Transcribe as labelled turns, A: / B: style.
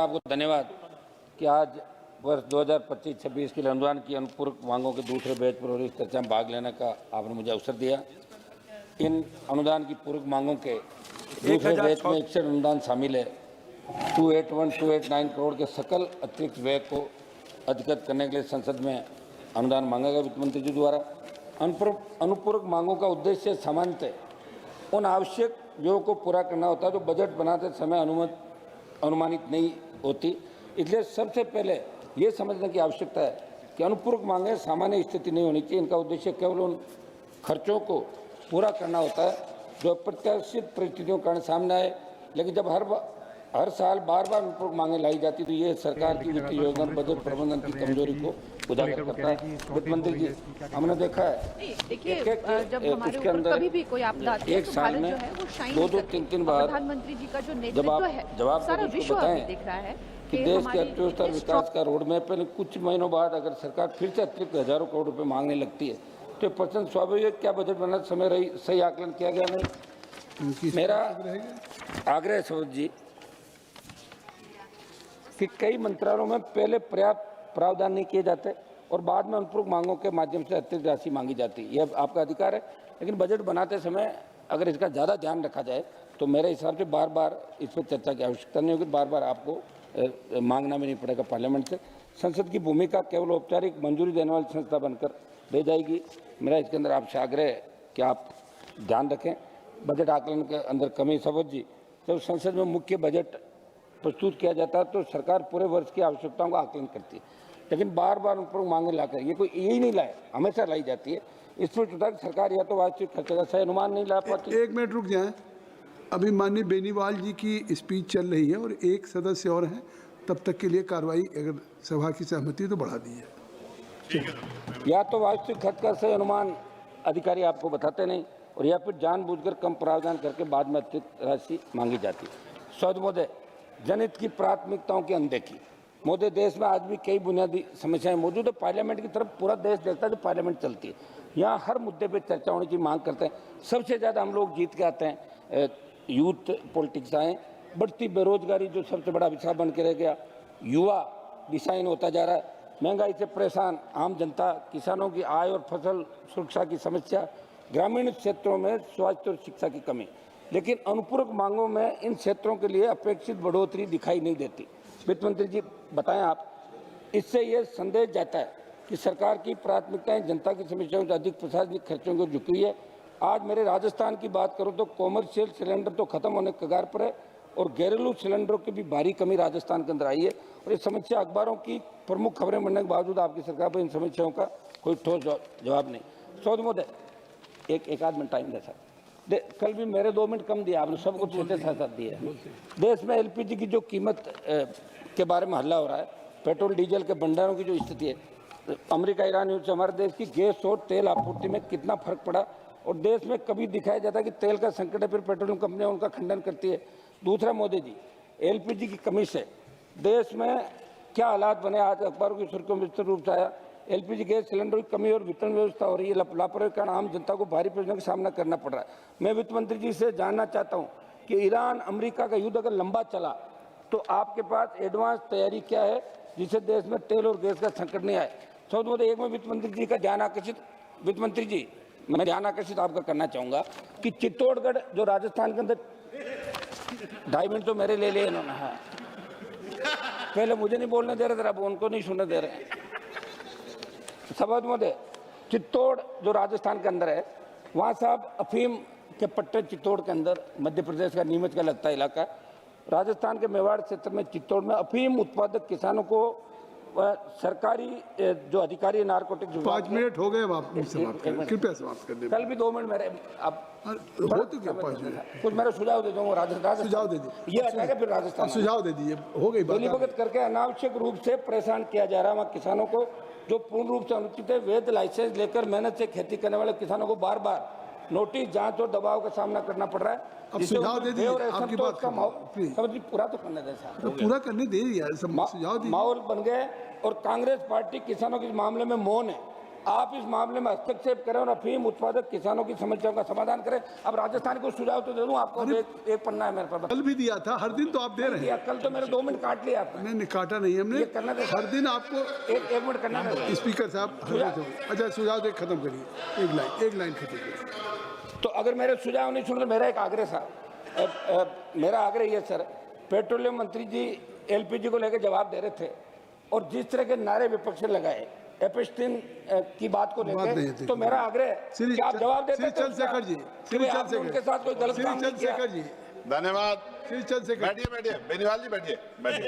A: आपको धन्यवाद कि आज वर्ष 2025-26 के लिए अनुदान की अनुपूरक मांगों के दूसरे बैच पर हो रही चर्चा में भाग लेने का आपने मुझे अवसर दिया। इन अनुदान की पूरक मांगों के दूसरे बैच में 61 अनुदान शामिल है। 281-289 करोड़ के सकल अतिरिक्त व्यय को अधिगत करने के लिए संसद में अनुदान मांगा गया वित्त मंत्री जी द्वारा। अनुपूरक मांगों का उद्देश्य सामान्यतः उन आवश्यक व्ययों को पूरा करना होता है जो बजट बनाते समय अनुमानित नहीं होती। इसलिए सबसे पहले ये समझने की आवश्यकता है कि अनुपूरक मांगें सामान्य स्थिति नहीं होनी चाहिए। इनका उद्देश्य केवल उन खर्चों को पूरा करना होता है जो अप्रत्याशित परिस्थितियों के कारण सामने आए। लेकिन जब हर साल बार बार अनुपूरक मांगें लाई जाती तो ये सरकार की वित्तीय योजना बजट प्रबंधन की कमजोरी को उजागर करता है। वित्त मंत्री जी, हमने देखा है उसके अंदर एक साल में 2-3 बार
B: प्रधानमंत्री जी का जो
A: जब
B: नेतृत्व
A: आप
B: है
A: जवाब
B: सारा विश्व
A: बताएं
B: देख रहा है
A: कि देश के अर्थव्यवस्था विकास का रोड मैप पर कुछ महीनों बाद अगर सरकार फिर से अतिरिक्त हजारों करोड़ रुपए मांगने लगती है तो प्रश्न स्वाभाविक, क्या बजट बनाते समय सही आकलन किया गया नहीं? मेरा आग्रह है सौरभ जी कि कई मंत्रालयों में पहले पर्याप्त प्रावधान नहीं किए जाते और बाद में अनुपूरक मांगों के माध्यम से अतिरिक्त राशि मांगी जाती है। यह आपका अधिकार है, लेकिन बजट बनाते समय अगर इसका ज़्यादा ध्यान रखा जाए तो मेरे हिसाब से बार बार इस पर चर्चा की आवश्यकता नहीं होगी, बार बार आपको मांगना भी नहीं पड़ेगा पार्लियामेंट से। संसद की भूमिका केवल औपचारिक मंजूरी देने वाली संस्था बनकर रह जाएगी। मेरा इसके अंदर आपसे आग्रह है कि आप ध्यान रखें बजट आकलन के अंदर कमी। सौरभ जी, जब संसद में मुख्य बजट प्रस्तुत किया जाता है तो सरकार पूरे वर्ष की आवश्यकताओं का आकलन करती है, लेकिन बार बार अनुपूरक मांगे लाकर ये कोई यही नहीं लाए, हमेशा लाई जाती है। इसमें सरकार या तो वास्तविक खर्चे का सही अनुमान नहीं ला पाती।
C: एक मिनट रुक जाएं, अभी माननीय बेनीवाल जी की स्पीच चल रही है और एक सदस्य और हैं, तब तक के लिए कार्रवाई अगर सभा की सहमति तो बढ़ा दी है।
A: या तो वास्तविक खर्च का सही अनुमान अधिकारी आपको बताते नहीं और या फिर जानबूझकर कम प्रावधान करके बाद में अतिरिक्त राशि मांगी जाती है। सौद महोदय, जनहित की प्राथमिकताओं की अनदेखी। मोदी, देश में आज भी कई बुनियादी समस्याएं मौजूद है। पार्लियामेंट की तरफ पूरा देश देखता है जो पार्लियामेंट चलती है, यहाँ हर मुद्दे पे चर्चा होने की मांग करते हैं। सबसे ज़्यादा हम लोग जीत के आते हैं, यूथ पॉलिटिक्स आए। बढ़ती बेरोजगारी जो सबसे बड़ा विषय बन के रह गया, युवा दिशाहीन होता जा रहा है, महंगाई से परेशान आम जनता, किसानों की आय और फसल सुरक्षा की समस्या, ग्रामीण क्षेत्रों में स्वास्थ्य और शिक्षा की कमी। लेकिन अनुपूरक मांगों में इन क्षेत्रों के लिए अपेक्षित बढ़ोतरी दिखाई नहीं देती। वित्त मंत्री जी बताएं आप, इससे ये संदेश जाता है कि सरकार की प्राथमिकताएं जनता की समस्याओं से अधिक प्रशासनिक खर्चों को झुकी हुई है। आज मेरे राजस्थान की बात करूं तो कॉमर्शियल सिलेंडर तो खत्म होने के कगार पर है और घरेलू सिलेंडरों की भी भारी कमी राजस्थान के अंदर आई है और ये समस्या अखबारों की प्रमुख खबरें बनने के बावजूद आपकी सरकार पर इन समस्याओं का कोई ठोस जवाब नहीं। सौद महोदय, एक आध मिनट टाइम दे सर। कल भी मेरे 2 मिनट कम दिया आपने, सबको छोटे साथ दिए। देश में एलपीजी की जो कीमत के बारे में हल्ला हो रहा है, पेट्रोल डीजल के भंडारों की जो स्थिति है, अमेरिका ईरान युद्ध से हमारे देश की गैस और तेल आपूर्ति में कितना फर्क पड़ा और देश में कभी दिखाया जाता है कि तेल का संकट है, फिर पेट्रोलियम कंपनियां उनका खंडन करती है। दूसरा, मोदी जी, एलपीजी की कमी से देश में क्या हालात बने, आज अखबारों की सुर्खियों में विस्तृत रूप से आया। एलपीजी गैस सिलेंडर की कमी और वितरण व्यवस्था हो रही है, लापरवाही के कारण आम जनता को भारी परेशानियों का सामना करना पड़ रहा है। मैं वित्त मंत्री जी से जानना चाहता हूं कि ईरान अमेरिका का युद्ध अगर लंबा चला तो आपके पास एडवांस तैयारी क्या है जिससे देश में तेल और गैस का संकट नहीं आए? सौद महोदय, एक मैं वित्त मंत्री जी का ध्यान आकर्षित आपका करना चाहूंगा कि चित्तौड़गढ़ जो राजस्थान के अंदर 2.5 मिनट तो मेरे ले लिए इन्होंने। हाँ, पहले मुझे नहीं बोलने दे रहे थे, अब उनको नहीं सुनने दे रहे। सभा महोदय, चित्तौड़ जो राजस्थान के अंदर है, वहाँ साहब अफीम के पट्टे चित्तौड़ के अंदर, मध्य प्रदेश का नीमच का लगता इलाका, राजस्थान के मेवाड़ क्षेत्र में चित्तौड़ में अफीम उत्पादक किसानों को सरकारी जो अधिकारी नारकोटिक
C: 5 मिनट हो गए, कृपया समाप्त कर दें।
A: कल भी 2 मिनट मेरे अब
C: हो तो क्या 5 मिनट
A: कुछ मेरा सुझाव दे दूंगा। राजस्थान
C: सुझाव दे दीजिए,
A: ये हटाएगा फिर राजस्थान
C: सुझाव दे दीजिए, हो गई बात।
A: भगत करके अनावश्यक रूप से परेशान किया जा रहा है वहाँ किसानों को जो पूर्ण रूप से अनुचित है। वैध लाइसेंस लेकर मेहनत से खेती करने वाले किसानों को बार बार नोटिस, जांच और दबाव का सामना करना पड़ रहा है।
C: अब सुझाव दे दीजिए, आपकी बात
A: समझिए, पूरा तो करने दे साहब,
C: तो पूरा करने दे यार, सुझाव दीजिए।
A: माहौल बन गए और कांग्रेस पार्टी किसानों के मामले में मौन है। आप इस मामले में हस्तक्षेप करें और अफीम उत्पादक किसानों की समस्याओं का समाधान करें। अब राजस्थान को सुझाव तो दे दूं आपको, एक पन्ना है मेरे पास।
C: कल भी दिया था, हर दिन तो आप दे रहे हैं।
A: कल तो मेरे 2 मिनट काट लिया आपने।
C: नहीं काटा नहीं हमने,
A: ये करना था।
C: हर दिन आपको
A: एक मिनट करना है।
C: स्पीकर साहब अच्छा सुझाव दे खत्म करिए, एक लाइन खत्म करिए।
A: तो अगर मेरे सुझाव नहीं सुन तो मेरा एक आग्रह साहब, मेरा आग्रह ये सर, पेट्रोलियम मंत्री जी एलपीजी को लेकर जवाब दे रहे थे और जिस तरह के नारे विपक्ष ने लगाए एपेस्टिन की बात को लेकर, तो मेरा आग्रह है कि आप जवाब देते
C: श्री चंद्रशेखर जी, श्री
A: उनके साथ कोई गलत काम नहीं किया।
C: चंद्रशेखर जी,
B: धन्यवाद।
C: श्री चंद्रशेखर,
B: बैठिए बैठिए बेनीवाल जी, बैठिए बैठिए।